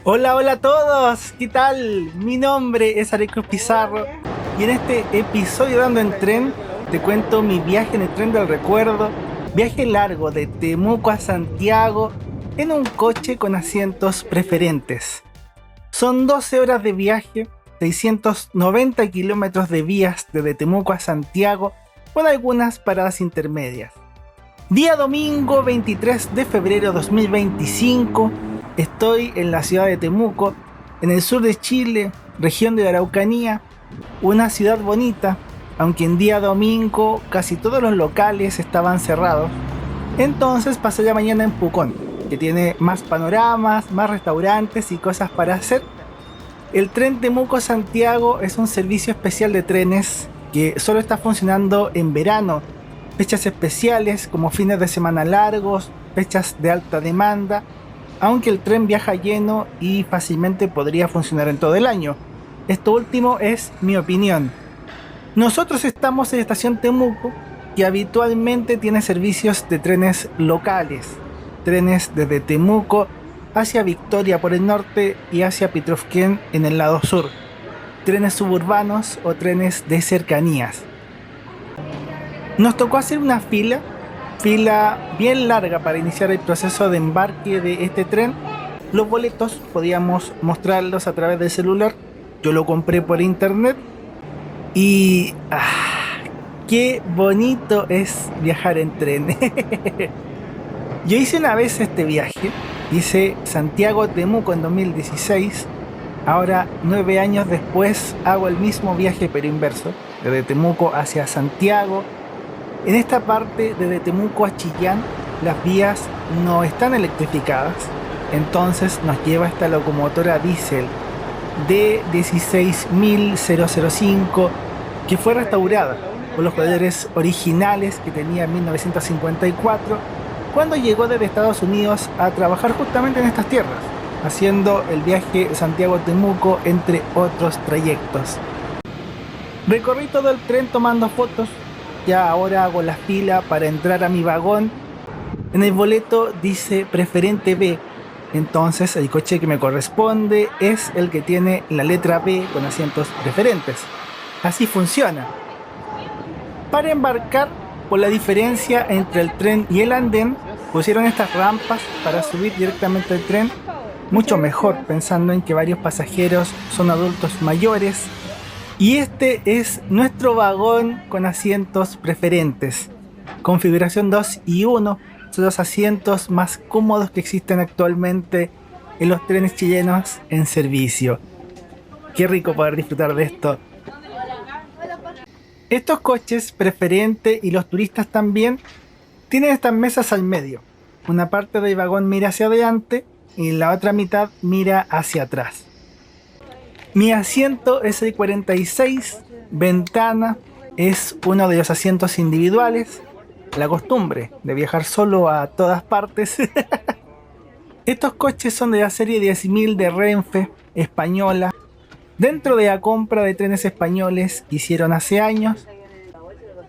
Hola, hola a todos, ¿qué tal? Mi nombre es Areco Pizarro y en este episodio de Ando en Tren te cuento mi viaje en el tren del recuerdo, viaje largo de Temuco a Santiago en un coche con asientos preferentes. Son 12 horas de viaje, 690 kilómetros de vías desde Temuco a Santiago con algunas paradas intermedias. Día domingo 23 de febrero 2025, estoy en la ciudad de Temuco, en el sur de Chile, región de Araucanía, una ciudad bonita, aunque en día domingo casi todos los locales estaban cerrados. Entonces pasé la mañana en Pucón, que tiene más panoramas, más restaurantes y cosas para hacer. El tren Temuco-Santiago es un servicio especial de trenes que solo está funcionando en verano, fechas especiales como fines de semana largos, fechas de alta demanda, aunque el tren viaja lleno y fácilmente podría funcionar en todo el año. Esto último es mi opinión. Nosotros estamos en la estación Temuco, que habitualmente tiene servicios de trenes locales, trenes desde Temuco hacia Victoria por el norte y hacia Pitrufquén en el lado sur, trenes suburbanos o trenes de cercanías. Nos tocó hacer una fila bien larga para iniciar el proceso de embarque de este tren. Los boletos podíamos mostrarlos a través del celular. Yo lo compré por internet y qué bonito es viajar en tren. Yo hice una vez este viaje, hice Santiago-Temuco en 2016. Ahora, 9 años después, hago el mismo viaje pero inverso, desde Temuco hacia Santiago. En esta parte, desde Temuco a Chillán, las vías no están electrificadas, entonces nos lleva esta locomotora diésel D16005 que fue restaurada con los colores originales que tenía en 1954 cuando llegó desde Estados Unidos a trabajar justamente en estas tierras, haciendo el viaje Santiago-Temuco entre otros trayectos. Recorrí todo el tren tomando fotos. Ya ahora hago la fila para entrar a mi vagón. En el boleto dice preferente B, entonces el coche que me corresponde es el que tiene la letra B con asientos preferentes. Así funciona. Para embarcar, por la diferencia entre el tren y el andén, pusieron estas rampas para subir directamente al tren, mucho mejor pensando en que varios pasajeros son adultos mayores. Y este es nuestro vagón con asientos preferentes. Configuración 2 y 1 son los asientos más cómodos que existen actualmente en los trenes chilenos en servicio. Qué rico poder disfrutar de esto. Estos coches preferentes y los turistas también tienen estas mesas al medio. Una parte del vagón mira hacia adelante y la otra mitad mira hacia atrás. Mi asiento es el 46, ventana, es uno de los asientos individuales. La costumbre de viajar solo a todas partes. Estos coches son de la serie 10.000 de Renfe, española. Dentro de la compra de trenes españoles que hicieron hace años,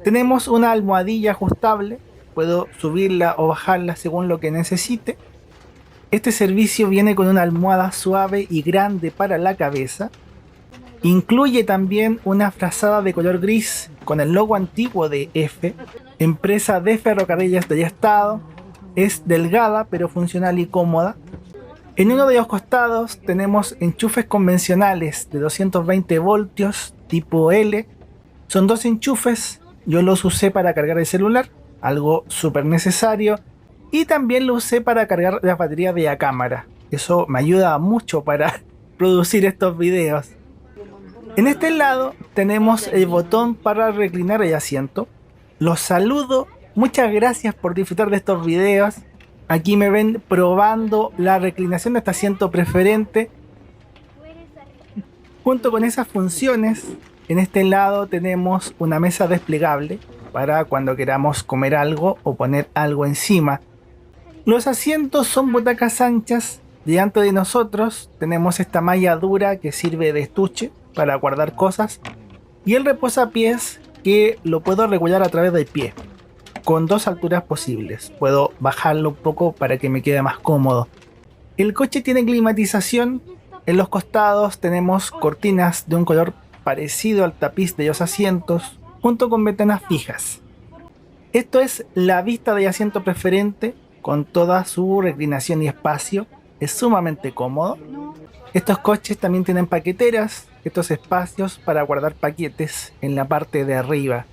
tenemos una almohadilla ajustable. Puedo subirla o bajarla según lo que necesite. Este servicio viene con una almohada suave y grande para la cabeza. Incluye también una frazada de color gris con el logo antiguo de F, empresa de ferrocarriles del Estado. Es delgada pero funcional y cómoda. En uno de los costados tenemos enchufes convencionales de 220 voltios tipo L. Son dos enchufes, yo los usé para cargar el celular, algo súper necesario. Y también lo usé para cargar la batería de la cámara. Eso me ayuda mucho para producir estos videos. En este lado tenemos el botón para reclinar el asiento. Los saludo. Muchas gracias por disfrutar de estos videos. Aquí me ven probando la reclinación de este asiento preferente. Junto con esas funciones, en este lado tenemos una mesa desplegable para cuando queramos comer algo o poner algo encima. Los asientos son butacas anchas. Delante de nosotros tenemos esta malla dura que sirve de estuche para guardar cosas. Y el reposapiés que lo puedo regular a través del pie, con dos alturas posibles. Puedo bajarlo un poco para que me quede más cómodo. El coche tiene climatización, en los costados tenemos cortinas de un color parecido al tapiz de los asientos, junto con ventanas fijas. Esto es la vista de asiento preferente con toda su reclinación y espacio, es sumamente cómodo. Estos coches también tienen paqueteras, estos espacios para guardar paquetes en la parte de arriba.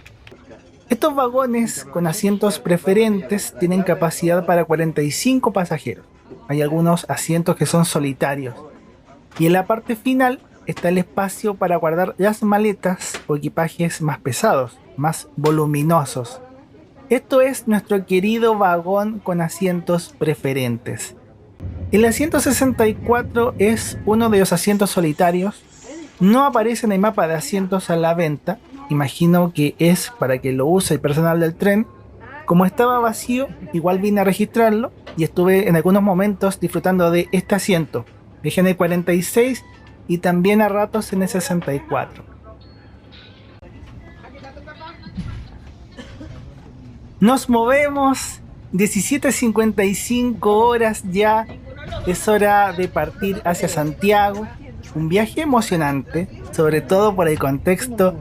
Estos vagones con asientos preferentes tienen capacidad para 45 pasajeros. Hay algunos asientos que son solitarios. Y en la parte final está el espacio para guardar las maletas o equipajes más pesados, más voluminosos. Esto es nuestro querido vagón con asientos preferentes. El asiento 64 es uno de los asientos solitarios. No aparece en el mapa de asientos a la venta. Imagino que es para que lo use el personal del tren. Como estaba vacío, igual vine a registrarlo y estuve en algunos momentos disfrutando de este asiento. Viajé en el 46 y también a ratos en el 64. Nos movemos, 17:55 horas ya, es hora de partir hacia Santiago. Un viaje emocionante, sobre todo por el contexto.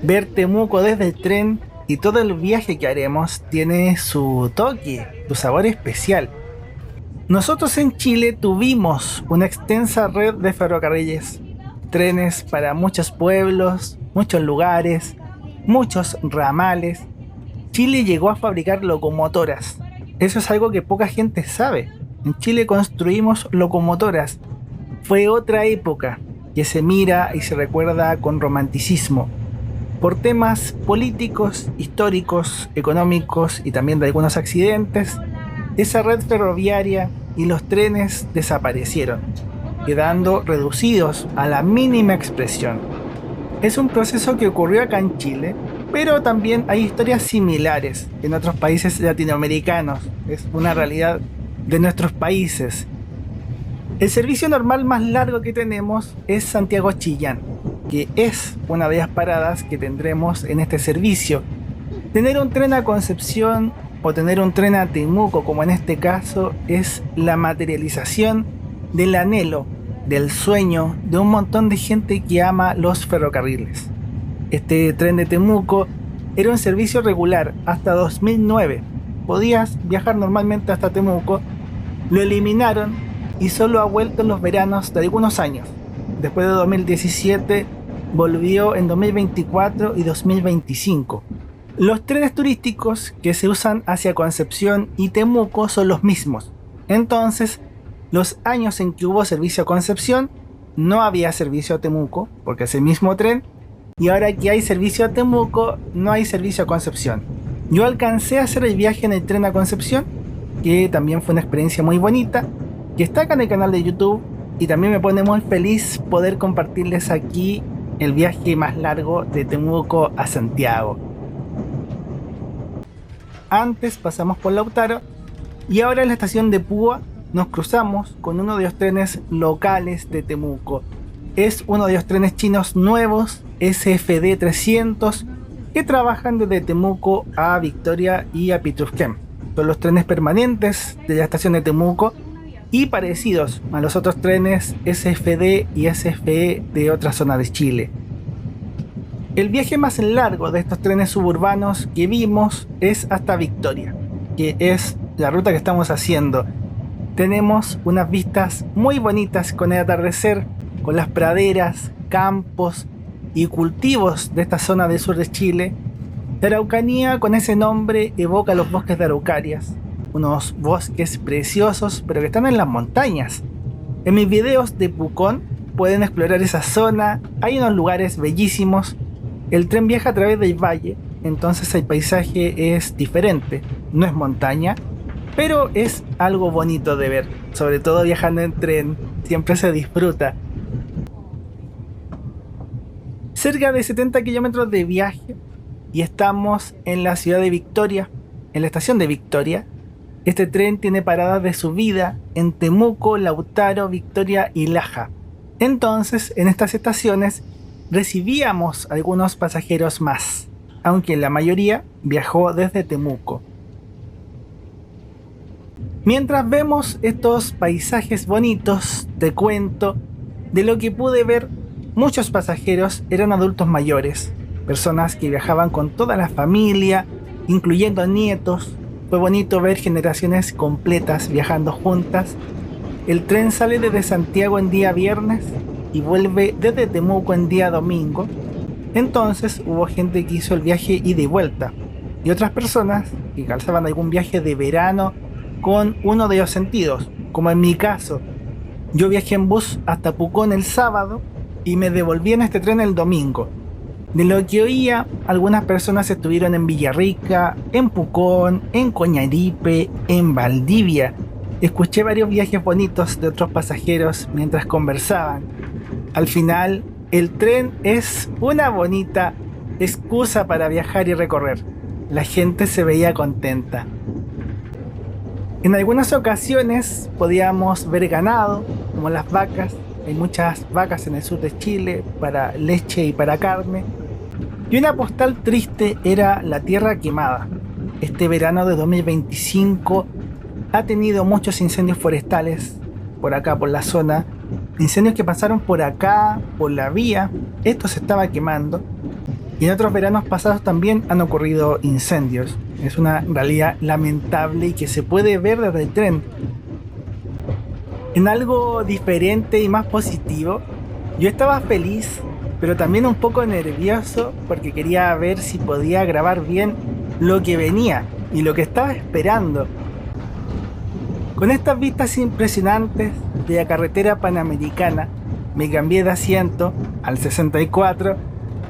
Ver Temuco desde el tren y todo el viaje que haremos tiene su toque, su sabor especial. Nosotros en Chile tuvimos una extensa red de ferrocarriles, trenes para muchos pueblos, muchos lugares, muchos ramales. Chile llegó a fabricar locomotoras. Eso es algo que poca gente sabe. En Chile construimos locomotoras. Fue otra época que se mira y se recuerda con romanticismo. Por temas políticos, históricos, económicos y también de algunos accidentes, esa red ferroviaria y los trenes desaparecieron, quedando reducidos a la mínima expresión. Es un proceso que ocurrió acá en Chile, pero también hay historias similares en otros países latinoamericanos. Es una realidad de nuestros países. El servicio normal más largo que tenemos es Santiago-Chillán, que es una de las paradas que tendremos en este servicio. Tener un tren a Concepción o tener un tren a Temuco, como en este caso, es la materialización del anhelo, del sueño de un montón de gente que ama los ferrocarriles. Este tren de Temuco era un servicio regular hasta 2009. Podías viajar normalmente hasta Temuco. Lo eliminaron y solo ha vuelto en los veranos de algunos años. Después de 2017 volvió en 2024 y 2025. Los trenes turísticos que se usan hacia Concepción y Temuco son los mismos. Entonces, los años en que hubo servicio a Concepción, no había servicio a Temuco, porque es el mismo tren. Y ahora que hay servicio a Temuco, no hay servicio a Concepción. Yo alcancé a hacer el viaje en el tren a Concepción, que también fue una experiencia muy bonita, que está acá en el canal de YouTube, y también me pone muy feliz poder compartirles aquí el viaje más largo de Temuco a Santiago. Antes pasamos por Lautaro y ahora en la estación de Púa nos cruzamos con uno de los trenes locales de Temuco. Es uno de los trenes chinos nuevos, SFD 300, que trabajan desde Temuco a Victoria y a Pitrufquén. Son los trenes permanentes de la estación de Temuco y parecidos a los otros trenes SFD y SFE de otras zonas de Chile. El viaje más largo de estos trenes suburbanos que vimos es hasta Victoria, que es la ruta que estamos haciendo. Tenemos unas vistas muy bonitas con el atardecer, con las praderas, campos y cultivos de esta zona del sur de Chile. La Araucanía, con ese nombre, evoca los bosques de Araucarias, unos bosques preciosos pero que están en las montañas. En mis videos de Pucón pueden explorar esa zona, hay unos lugares bellísimos. El tren viaja a través del valle, entonces el paisaje es diferente, no es montaña, pero es algo bonito de ver, sobre todo viajando en tren, siempre se disfruta. Cerca de 70 kilómetros de viaje y estamos en la ciudad de Victoria, en la estación de Victoria. Este tren tiene paradas de subida en Temuco, Lautaro, Victoria y Laja. Entonces, en estas estaciones recibíamos algunos pasajeros más, aunque la mayoría viajó desde Temuco. Mientras vemos estos paisajes bonitos, te cuento, de lo que pude ver, muchos pasajeros eran adultos mayores, personas que viajaban con toda la familia, incluyendo nietos. Fue bonito ver generaciones completas viajando juntas. El tren sale desde Santiago en día viernes y vuelve desde Temuco en día domingo. Entonces hubo gente que hizo el viaje ida y vuelta, y otras personas que calzaban algún viaje de verano con uno de los sentidos, como en mi caso. Yo viajé en bus hasta Pucón el sábado y me devolví en este tren el domingo. De lo que oía, algunas personas estuvieron en Villarrica, en Pucón, en Coñaripe, en Valdivia. Escuché varios viajes bonitos de otros pasajeros mientras conversaban. Al final, el tren es una bonita excusa para viajar y recorrer. La gente se veía contenta. En algunas ocasiones podíamos ver ganado, como las vacas. Hay muchas vacas en el sur de Chile para leche y para carne. Y una postal triste era la tierra quemada. Este verano de 2025 ha tenido muchos incendios forestales por acá, por la zona. Incendios que pasaron por acá, por la vía. Esto se estaba quemando. Y en otros veranos pasados también han ocurrido incendios. Es una realidad lamentable y que se puede ver desde el tren. En algo diferente y más positivo, yo estaba feliz, pero también un poco nervioso porque quería ver si podía grabar bien lo que venía y lo que estaba esperando. Con estas vistas impresionantes de la carretera panamericana, me cambié de asiento al 64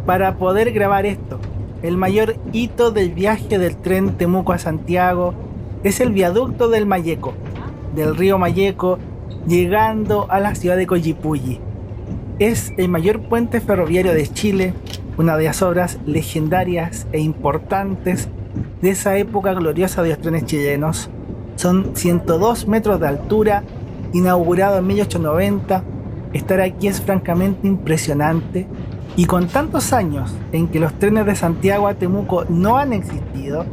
para poder grabar esto. El mayor hito del viaje del tren Temuco a Santiago es el viaducto del Mayeco, del río Mayeco, llegando a la ciudad de Collipulli. Es el mayor puente ferroviario de Chile, una de las obras legendarias e importantes de esa época gloriosa de los trenes chilenos. Son 102 metros de altura, inaugurado en 1890. Estar aquí es francamente impresionante. Y con tantos años en que los trenes de Santiago a Temuco no han existido,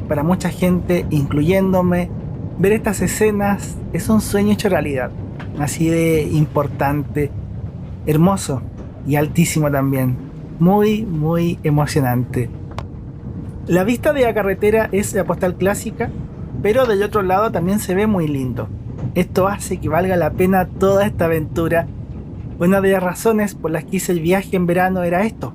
para mucha gente, incluyéndome, ver estas escenas es un sueño hecho realidad. Así de importante, hermoso y altísimo también. Muy, muy emocionante. La vista de la carretera es la postal clásica, pero del otro lado también se ve muy lindo. Esto hace que valga la pena toda esta aventura. Una de las razones por las que hice el viaje en verano era esto: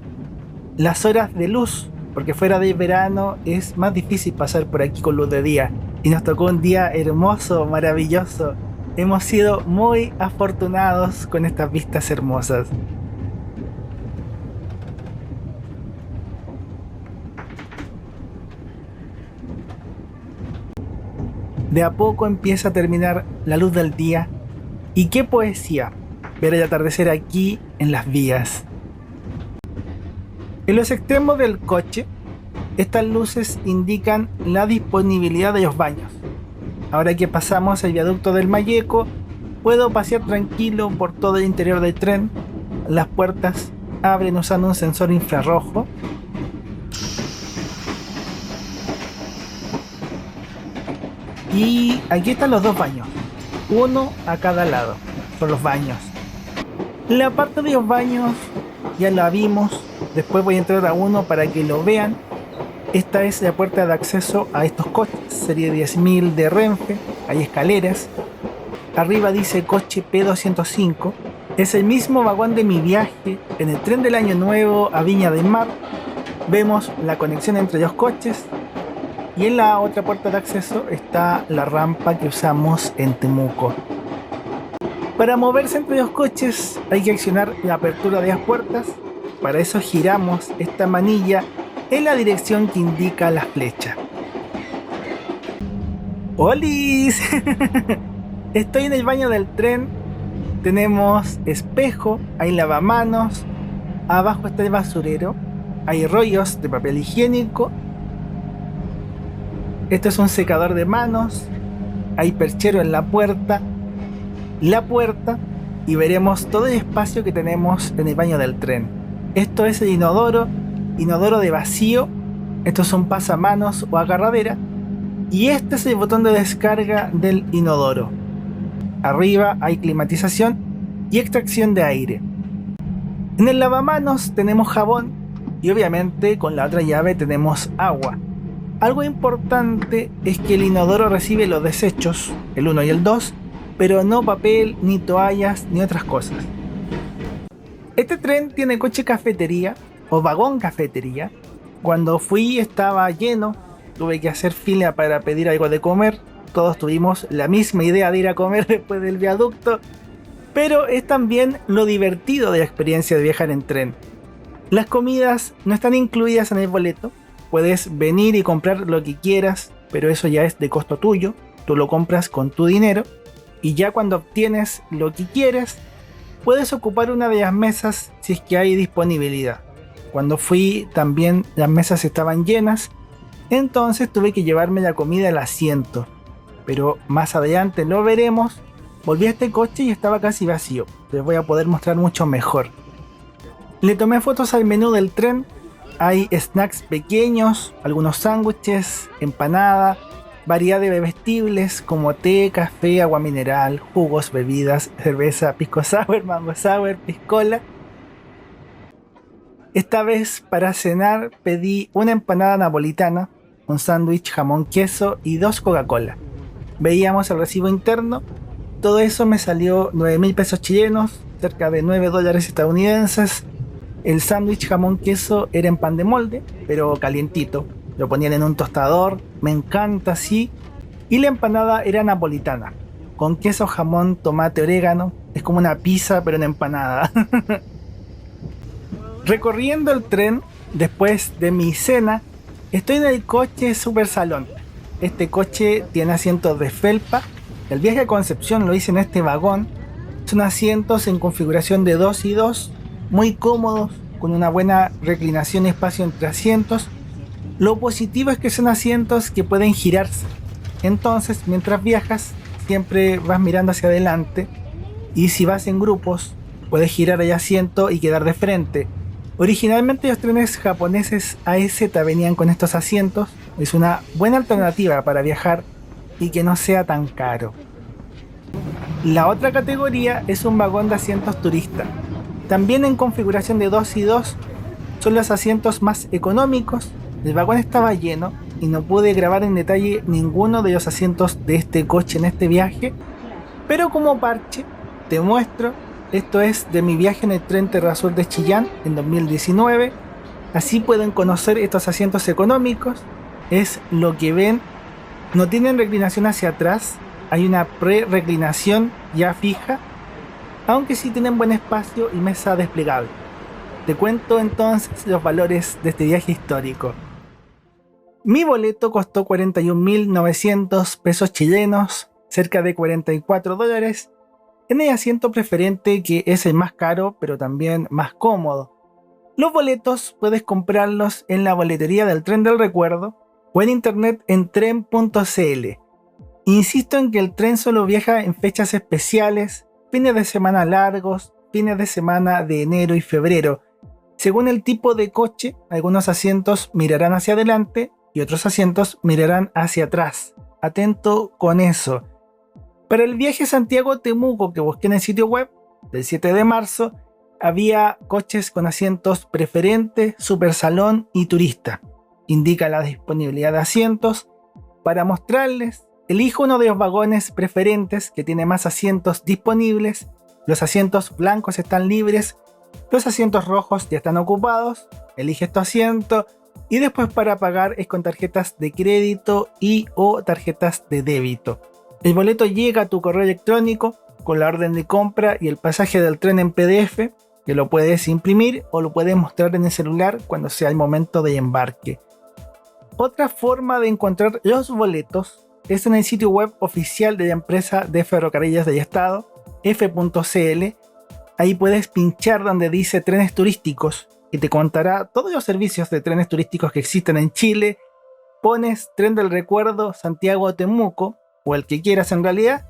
las horas de luz, porque fuera de verano es más difícil pasar por aquí con luz de día. Y nos tocó un día hermoso, maravilloso. Hemos sido muy afortunados con estas vistas hermosas. De a poco empieza a terminar la luz del día. Y qué poesía ver el atardecer aquí en las vías. En los extremos del coche, estas luces indican la disponibilidad de los baños. Ahora que pasamos el viaducto del Mayeco, puedo pasear tranquilo por todo el interior del tren. Las puertas abren usando un sensor infrarrojo. Y aquí están los dos baños, uno a cada lado. Son los baños. La parte de los baños ya la vimos. Después voy a entrar a uno para que lo vean. Esta es la puerta de acceso a estos coches, serie 10.000 de Renfe. Hay escaleras. Arriba dice coche P205. Es el mismo vagón de mi viaje en el tren del Año Nuevo a Viña del Mar. Vemos la conexión entre los coches. Y en la otra puerta de acceso está la rampa que usamos en Temuco. Para moverse entre los coches hay que accionar la apertura de las puertas. Para eso giramos esta manilla en la dirección que indica la flecha. ¡Olis! Estoy en el baño del tren. Tenemos espejo, hay lavamanos, abajo está el basurero, hay rollos de papel higiénico. Esto es un secador de manos, hay perchero en la puerta, y veremos todo el espacio que tenemos en el baño del tren. Esto es el inodoro de vacío. Estos son pasamanos o agarradera. Y este es el botón de descarga del inodoro. Arriba hay climatización y extracción de aire. En el lavamanos tenemos jabón y obviamente con la otra llave tenemos agua. Algo importante es que el inodoro recibe los desechos, el 1 y el 2, pero no papel, ni toallas, ni otras cosas. Este tren tiene coche cafetería o vagón cafetería. Cuando fui estaba lleno, tuve que hacer fila para pedir algo de comer. Todos tuvimos la misma idea de ir a comer después del viaducto. Pero es también lo divertido de la experiencia de viajar en tren. Las comidas no están incluidas en el boleto. Puedes venir y comprar lo que quieras, pero eso ya es de costo tuyo. Tú lo compras con tu dinero. Y ya cuando obtienes lo que quieres, puedes ocupar una de las mesas si es que hay disponibilidad. Cuando fui también las mesas estaban llenas, entonces tuve que llevarme la comida al asiento. Pero más adelante lo veremos. Volví a este coche y estaba casi vacío. Les voy a poder mostrar mucho mejor. Le tomé fotos al menú del tren. Hay snacks pequeños, algunos sándwiches, empanada, variedad de bebestibles como té, café, agua mineral, jugos, bebidas, cerveza, pisco sour, mango sour, piscola. Esta vez para cenar pedí una empanada napolitana, un sándwich jamón queso y 2 Coca-Cola. Veíamos el recibo interno. Todo eso me salió 9.000 pesos chilenos, cerca de $9 estadounidenses. El sándwich jamón queso era en pan de molde, pero calientito. Lo ponían en un tostador, me encanta así. Y la empanada era napolitana, con queso, jamón, tomate, orégano. Es como una pizza, pero en empanada. Recorriendo el tren, después de mi cena, estoy en el coche Super Salón. Este coche tiene asientos de felpa. El viaje a Concepción lo hice en este vagón. Son asientos en configuración de 2 y 2, muy cómodos, con una buena reclinación y espacio entre asientos. Lo positivo es que son asientos que pueden girarse. Entonces, mientras viajas, siempre vas mirando hacia adelante. Y si vas en grupos, puedes girar el asiento y quedar de frente. Originalmente los trenes japoneses AZ venían con estos asientos. Es una buena alternativa para viajar y que no sea tan caro. La otra categoría es un vagón de asientos turista. También en configuración de 2 y 2, son los asientos más económicos. El vagón estaba lleno y no pude grabar en detalle ninguno de los asientos de este coche en este viaje, pero como parche te muestro. Esto es de mi viaje en el tren Terrasur de Chillán en 2019. Así pueden conocer estos asientos económicos. Es lo que ven. No tienen reclinación hacia atrás. Hay una pre-reclinación ya fija, aunque sí tienen buen espacio y mesa desplegable. Te cuento entonces los valores de este viaje histórico. Mi boleto costó 41.900 pesos chilenos, cerca de $44, en el asiento preferente, que es el más caro pero también más cómodo. Los boletos puedes comprarlos en la boletería del Tren del Recuerdo o en internet en tren.cl. Insisto en que el tren solo viaja en fechas especiales, fines de semana largos, fines de semana de enero y febrero. Según el tipo de coche, algunos asientos mirarán hacia adelante y otros asientos mirarán hacia atrás. Atento con eso. Para el viaje Santiago-Temuco que busqué en el sitio web del 7 de marzo, había coches con asientos preferente, super salón y turista. Indica la disponibilidad de asientos. Para mostrarles, elijo uno de los vagones preferentes que tiene más asientos disponibles. Los asientos blancos están libres, los asientos rojos ya están ocupados. Elige tu asiento y después para pagar es con tarjetas de crédito y o tarjetas de débito. El boleto llega a tu correo electrónico con la orden de compra y el pasaje del tren en PDF, que lo puedes imprimir o lo puedes mostrar en el celular cuando sea el momento de embarque. Otra forma de encontrar los boletos es en el sitio web oficial de la empresa de ferrocarriles del Estado, f.cl. Ahí puedes pinchar donde dice trenes turísticos y te contará todos los servicios de trenes turísticos que existen en Chile. Pones Tren del Recuerdo Santiago-Temuco o el que quieras en realidad.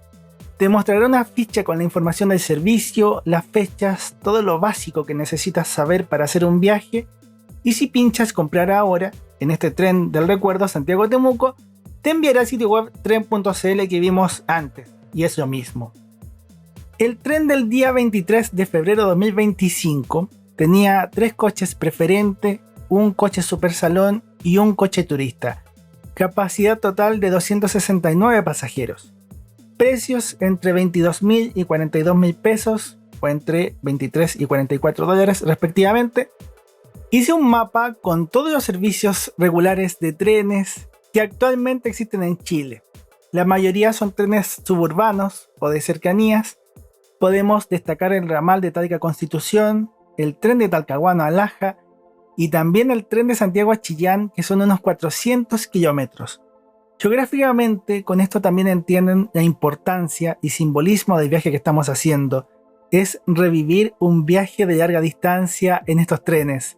Te mostrará una ficha con la información del servicio, las fechas, todo lo básico que necesitas saber para hacer un viaje. Y si pinchas comprar ahora en este Tren del Recuerdo Santiago-Temuco, te enviará al sitio web tren.cl que vimos antes, y es lo mismo. El tren del día 23 de febrero de 2025 tenía 3 coches preferente, un coche super salón y un coche turista. Capacidad total de 269 pasajeros. Precios entre 22.000 y 42.000 pesos, o entre 23 y 44 dólares respectivamente. Hice un mapa con todos los servicios regulares de trenes que actualmente existen en Chile. La mayoría son trenes suburbanos o de cercanías. Podemos destacar el ramal de Talca a Constitución, el tren de Talcahuano a Laja y también el tren de Santiago a Chillán, que son unos 400 kilómetros. Geográficamente, con esto también entienden la importancia y simbolismo del viaje que estamos haciendo. Es revivir un viaje de larga distancia en estos trenes.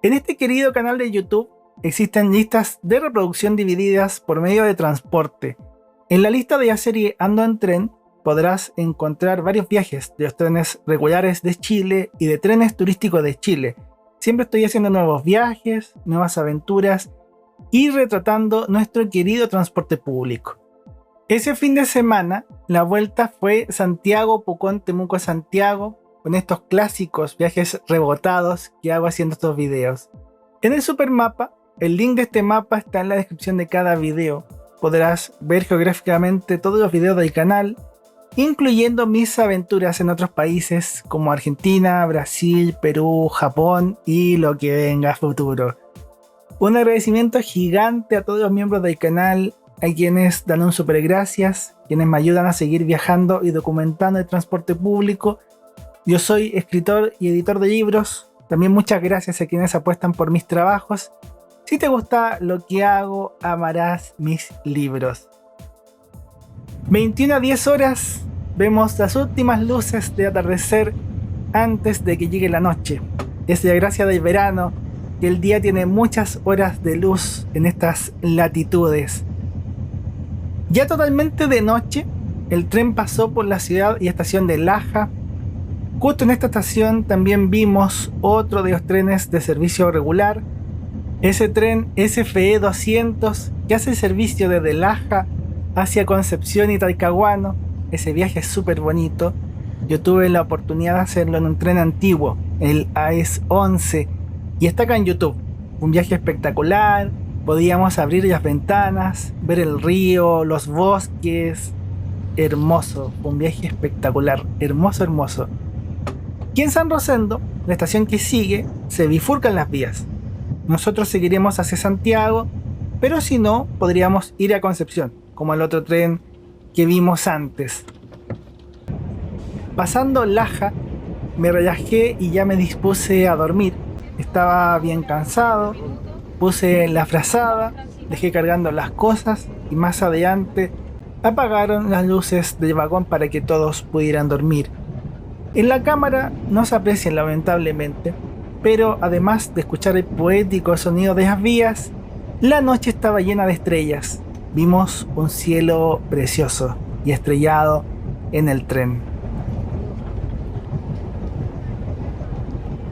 En este querido canal de YouTube existen listas de reproducción divididas por medio de transporte. En la lista de la serie Ando en Tren podrás encontrar varios viajes de los trenes regulares de Chile y de trenes turísticos de Chile. Siempre estoy haciendo nuevos viajes, nuevas aventuras y retratando nuestro querido transporte público. Ese fin de semana la vuelta fue Santiago-Pucón, Temuco-Santiago, con estos clásicos viajes rebotados que hago haciendo estos videos. En el supermapa, el link de este mapa está en la descripción de cada video. Podrás ver geográficamente todos los videos del canal, incluyendo mis aventuras en otros países como Argentina, Brasil, Perú, Japón y lo que venga a futuro. Un agradecimiento gigante a todos los miembros del canal, a quienes dan un super gracias, quienes me ayudan a seguir viajando y documentando el transporte público. Yo soy escritor y editor de libros. También muchas gracias a quienes apuestan por mis trabajos. Si te gusta lo que hago, amarás mis libros. 21 a 10 horas, vemos las últimas luces de atardecer antes de que llegue la noche. Es la gracia del verano, que el día tiene muchas horas de luz en estas latitudes. Ya totalmente de noche, el tren pasó por la ciudad y estación de Laja. Justo en esta estación también vimos otro de los trenes de servicio regular, ese tren SFE 200 que hace el servicio desde Laja hacia Concepción y Talcahuano. Ese viaje es súper bonito. Yo tuve la oportunidad de hacerlo en un tren antiguo, el AES 11, y está acá en YouTube. Un viaje espectacular, podíamos abrir las ventanas, ver el río, los bosques. Hermoso, un viaje espectacular, hermoso, hermoso. Y en San Rosendo, la estación que sigue, se bifurcan las vías. Nosotros seguiremos hacia Santiago, pero si no, podríamos ir a Concepción, como el otro tren que vimos antes. Pasando Laja, me relajé y ya me dispuse a dormir. Estaba bien cansado, puse la frazada, dejé cargando las cosas y más adelante apagaron las luces del vagón para que todos pudieran dormir. En la cámara no se aprecia lamentablemente, pero además de escuchar el poético sonido de las vías, la noche estaba llena de estrellas. Vimos un cielo precioso y estrellado en el tren.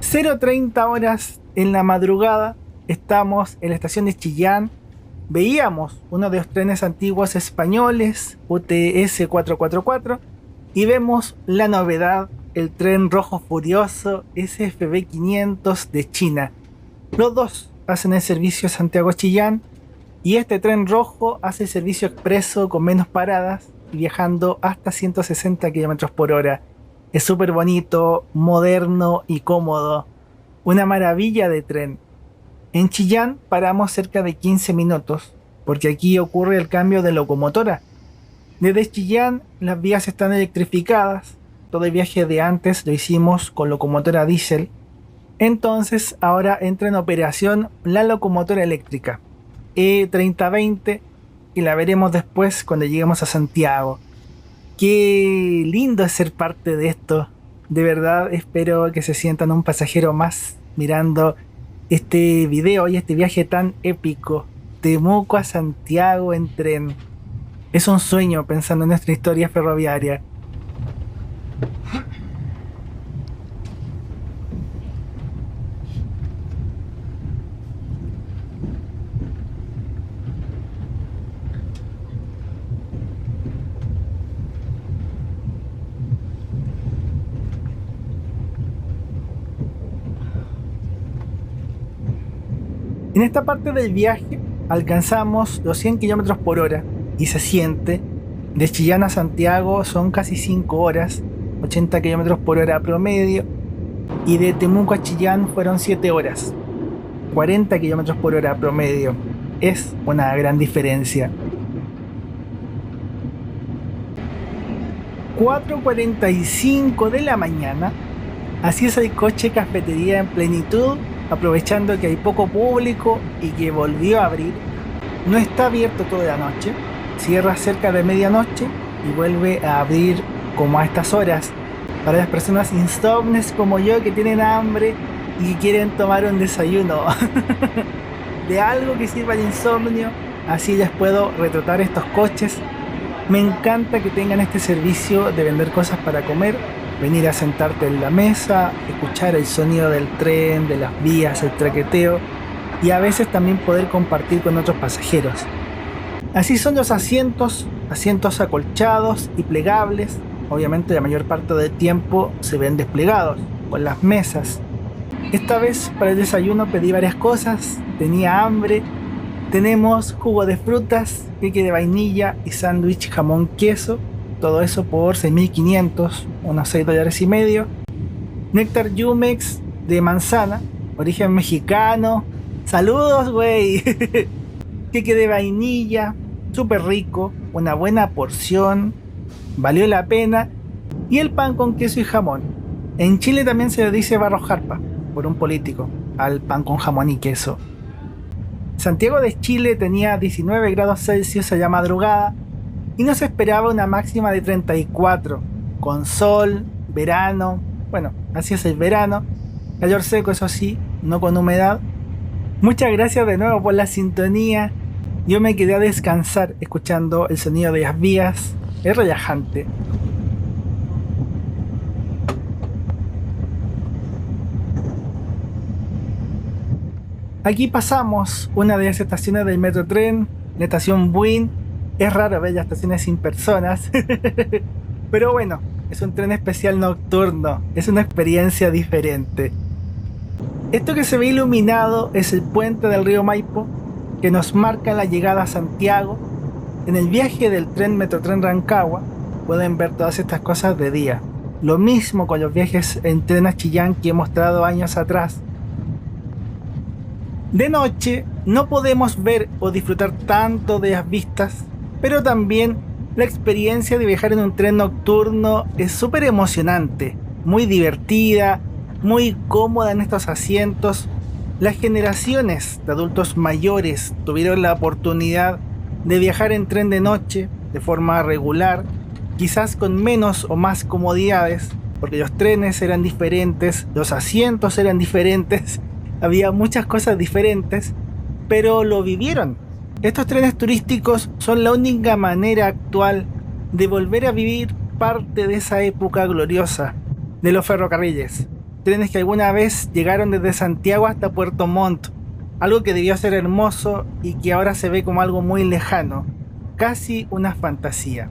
0:30 horas en la madrugada, estamos en la estación de Chillán. Veíamos uno de los trenes antiguos españoles, UTS 444, y vemos la novedad, el tren rojo furioso SFB 500 de China. Los dos hacen el servicio Santiago-Chillán y este tren rojo hace el servicio expreso con menos paradas, viajando hasta 160 km por hora. Es súper bonito, moderno y cómodo. Una maravilla de tren. En Chillán paramos cerca de 15 minutos, porque aquí ocurre el cambio de locomotora. Desde Chillán las vías están electrificadas. Todo el viaje de antes lo hicimos con locomotora diésel. Entonces ahora entra en operación la locomotora eléctrica E3020 y la veremos después cuando lleguemos a Santiago. Qué lindo es ser parte de esto. De verdad espero que se sientan un pasajero más mirando este video y este viaje tan épico. Temuco a Santiago en tren. Es un sueño pensando en nuestra historia ferroviaria. En esta parte del viaje alcanzamos los 100 km por hora y se siente. De Chillán a Santiago son casi 5 horas, 80 km por hora promedio, y de Temuco a Chillán fueron 7 horas, 40 km por hora promedio. Es una gran diferencia. 4:45 de la mañana, así es el coche cafetería en plenitud, aprovechando que hay poco público y que volvió a abrir. No está abierto toda la noche, cierra cerca de medianoche y vuelve a abrir como a estas horas para las personas insomnes como yo que tienen hambre y que quieren tomar un desayuno de algo que sirva al insomnio. Así les puedo retratar estos coches. Me encanta que tengan este servicio de vender cosas para comer, venir a sentarte en la mesa, escuchar el sonido del tren, de las vías, el traqueteo, y a veces también poder compartir con otros pasajeros. Así son los asientos acolchados y plegables. Obviamente la mayor parte del tiempo se ven desplegados con las mesas. Esta vez para el desayuno pedí varias cosas, tenía hambre. Tenemos jugo de frutas, queque de vainilla y sándwich jamón queso. Todo eso por 6.500, unos $6.50. Néctar Jumex de manzana, origen mexicano. ¡Saludos, güey! Queque de vainilla, súper rico, una buena porción, valió la pena. Y el pan con queso y jamón. En Chile también se le dice barro jarpa, por un político, al pan con jamón y queso. Santiago de Chile tenía 19 grados Celsius a la madrugada y nos esperaba una máxima de 34, con sol, verano. Bueno, así es el verano, calor seco, eso sí, no con humedad. Muchas gracias de nuevo por la sintonía. Yo me quedé a descansar escuchando el sonido de las vías, es relajante. Aquí pasamos una de las estaciones del Metrotren, la estación Buin. Es raro ver las estaciones sin personas, pero bueno, es un tren especial nocturno, es una experiencia diferente. Esto que se ve iluminado es el puente del río Maipo, que nos marca la llegada a Santiago. En el viaje del tren Metrotren Rancagua pueden ver todas estas cosas de día. Lo mismo con los viajes en tren a Chillán que he mostrado años atrás. De noche no podemos ver o disfrutar tanto de las vistas, pero también la experiencia de viajar en un tren nocturno es súper emocionante, muy divertida, muy cómoda en estos asientos. Las generaciones de adultos mayores tuvieron la oportunidad de viajar en tren de noche de forma regular, quizás con menos o más comodidades, porque los trenes eran diferentes, los asientos eran diferentes. Había muchas cosas diferentes, pero lo vivieron. Estos trenes turísticos son la única manera actual de volver a vivir parte de esa época gloriosa de los ferrocarriles. Trenes que alguna vez llegaron desde Santiago hasta Puerto Montt, algo que debió ser hermoso y que ahora se ve como algo muy lejano, casi una fantasía.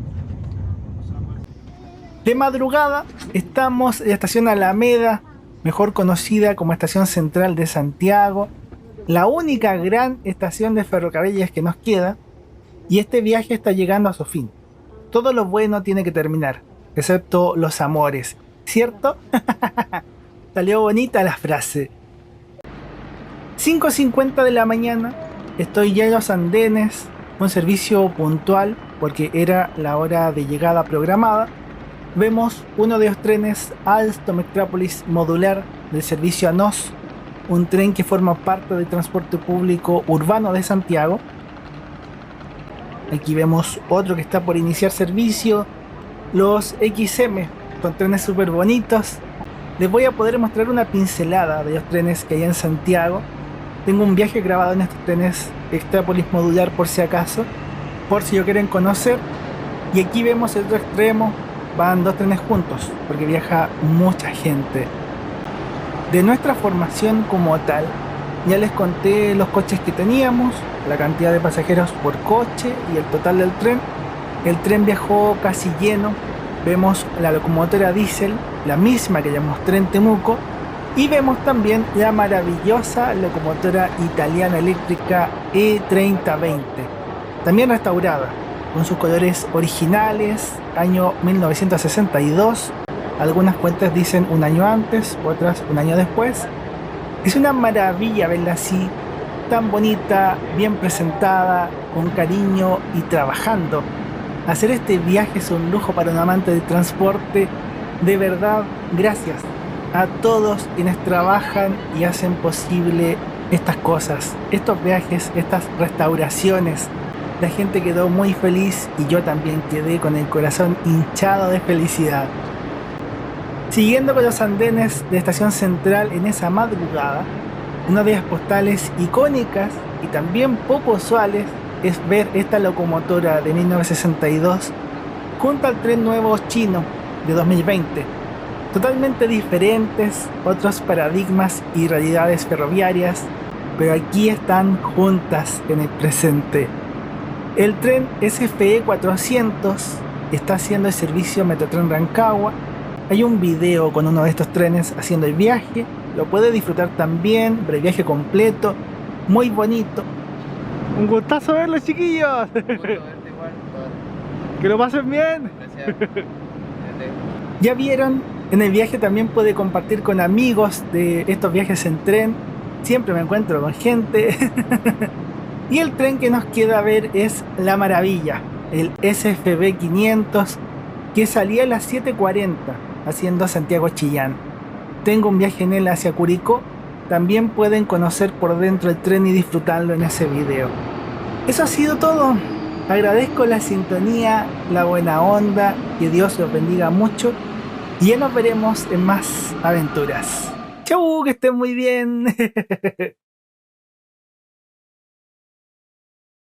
De madrugada estamos en la estación Alameda, mejor conocida como Estación Central de Santiago, la única gran estación de ferrocarriles que nos queda, y este viaje está llegando a su fin. Todo lo bueno tiene que terminar, excepto los amores, ¿cierto? Salió bonita la frase. 5:50 de la mañana, estoy ya en los andenes, un servicio puntual porque era la hora de llegada programada. Vemos uno de los trenes Alstom Metrópolis modular del servicio ANOS, un tren que forma parte del transporte público urbano de Santiago. Aquí vemos otro que está por iniciar servicio, los XM, son trenes súper bonitos. Les voy a poder mostrar una pincelada de los trenes que hay en Santiago. Tengo un viaje grabado en estos trenes Extrápolis modular por si acaso, por si lo quieren conocer. Y aquí vemos el otro extremo. Van dos trenes juntos, porque viaja mucha gente. De nuestra formación como tal, ya les conté los coches que teníamos, la cantidad de pasajeros por coche y el total del tren. El tren viajó casi lleno. Vemos la locomotora diésel, la misma que ya mostré en Temuco, Y vemos también la maravillosa locomotora italiana eléctrica E3020, también restaurada, con sus colores originales, año 1962. Algunas fuentes dicen un año antes, otras un año después. Es una maravilla verla así, tan bonita, bien presentada, con cariño y trabajando. Hacer este viaje es un lujo para un amante del transporte. De verdad, gracias a todos quienes trabajan y hacen posible estas cosas, estos viajes, estas restauraciones. La gente quedó muy feliz y yo también quedé con el corazón hinchado de felicidad. Siguiendo con los andenes de Estación Central en esa madrugada, una de las postales icónicas y también poco usuales es ver esta locomotora de 1962 junto al tren nuevo chino de 2020. Totalmente diferentes, otros paradigmas y realidades ferroviarias, pero aquí están juntas en el presente. El tren SFE 400 está haciendo el servicio Metrotren Rancagua. Hay un video con uno de estos trenes haciendo el viaje, lo puede disfrutar también, ver el viaje completo, muy bonito. Un gustazo verlos, chiquillos. Un gusto verte igual. Que lo pasen bien. Gracias. Cuídate. Ya vieron, en el viaje también puede compartir con amigos de estos viajes en tren. Siempre me encuentro con gente. Y el tren que nos queda ver es La Maravilla, el SFB 500, que salía a las 7:40 haciendo Santiago-Chillán. Tengo un viaje en él hacia Curicó. También pueden conocer por dentro el tren y disfrutarlo en ese video. Eso ha sido todo. Agradezco la sintonía, la buena onda, que Dios los bendiga mucho y ya nos veremos en más aventuras. Chau, que estén muy bien.